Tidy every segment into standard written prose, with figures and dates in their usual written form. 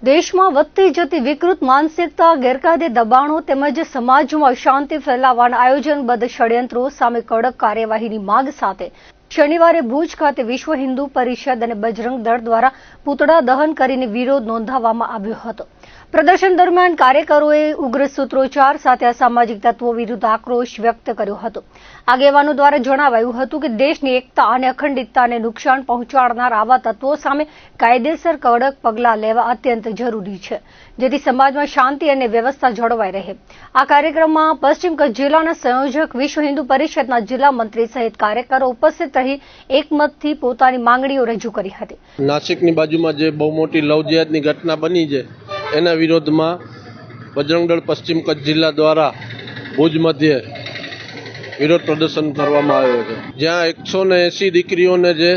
દેશમાં વધતી જતી વિકૃત માનસિકતા, ગેરકાયદે દબાણો તેમજ સમાજમાં અશાંતિ ફેલાવવાના આયોજનબદ્ધ ષડયંત્રો સામે કડક કાર્યવાહીની માંગ સાથે શનિવારે ભુજ ખાતે વિશ્વ હિન્દુ પરિષદ અને બજરંગ દળ દ્વારા પૂતળા દહન કરીને વિરોધ નોંધાવવામાં આવ્યો હતો. પ્રદર્શન દરમિયાન કાર્યકરોએ ઉગ્ર સૂત્રોચ્ચાર સાથે અસામાજિક તત્વો વિરુદ્ધ આક્રોશ વ્યક્ત કર્યો હતો. આગેવાનો દ્વારા જણાવાયું હતું કે દેશની એકતા અને અખંડિતતાને નુકસાન પહોંચાડનાર આવા તત્વો સામે કાયદેસર કડક પગલાં લેવા અત્યંત જરૂરી છે, જેથી સમાજમાં શાંતિ અને વ્યવસ્થા જળવાઈ રહે. આ કાર્યક્રમમાં પશ્ચિમ કચ્છ જિલ્લાના સંયોજક, વિશ્વ હિન્દુ પરિષદના જિલ્લા મંત્રી સહિત કાર્યકરો ઉપસ્થિત રહી એકમતથી પોતાની માંગણીઓ રજૂ કરી હતી. નાસિકની બાજુમાં જે બહુ મોટી લવ જેહાદની ઘટના બની છે એના વિરોધમાં બજરંગ દળ પશ્ચિમ કચ્છ જિલ્લા દ્વારા ભુજ મધ્યે વિરોધ પ્રદર્શન કરવામાં આવ્યો છે, જ્યાં 180 દીકરીઓને જે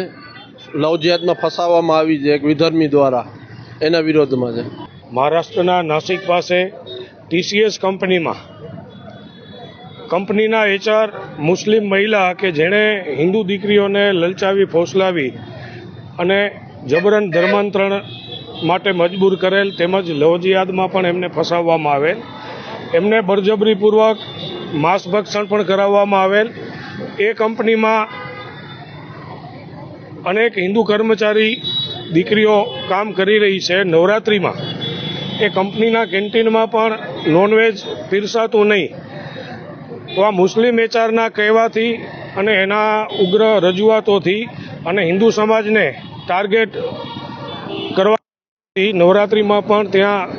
લવ જેહાદમાં ફસાવવામાં આવી છે એક વિધર્મી દ્વારા, એના વિરોધમાં છે. મહારાષ્ટ્રના નાસિક પાસે TCS કંપનીના HR મુસ્લિમ મહિલા કે જેણે હિન્દુ દીકરીઓને લલચાવી, ફોસલાવી અને જબરન ધર્માંતરણ માટે મજબૂર કરેલ, તેમજ લવ જિહાદમાં પણ એમને ફસાવવામાં આવેલ, એમને બળજબરીપૂર્વક માંસ ભક્ષણ પણ કરાવવામાં આવેલ. એ કંપનીમાં અનેક હિન્દુ કર્મચારી દીકરીઓ કામ કરી રહી છે. નવરાત્રિમાં એ કંપનીના કેન્ટીનમાં પણ નોનવેજ પીરસાતું નહીં. તો આ મુસ્લિમ HRના કહેવાથી અને એના ઉગ્ર રજૂઆતોથી અને હિન્દુ સમાજને ટાર્ગેટ કરવા નવરાત્રિમાં પણ ત્યાં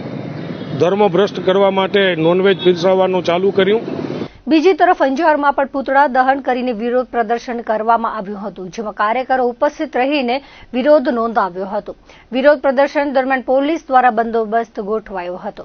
ધર્મભ્રષ્ટ કરવા માટે નોનવેજ પીરસાવવાનું ચાલુ કર્યું. બીજી તરફ અંજારમાં પણ પૂતળા દહન કરીને વિરોધ પ્રદર્શન કરવામાં આવ્યું હતું, જેમાં કાર્યકરો ઉપસ્થિત રહીને વિરોધ નોંધાવ્યો હતો. વિરોધ પ્રદર્શન દરમિયાન પોલીસ દ્વારા બંદોબસ્ત ગોઠવાયો હતો.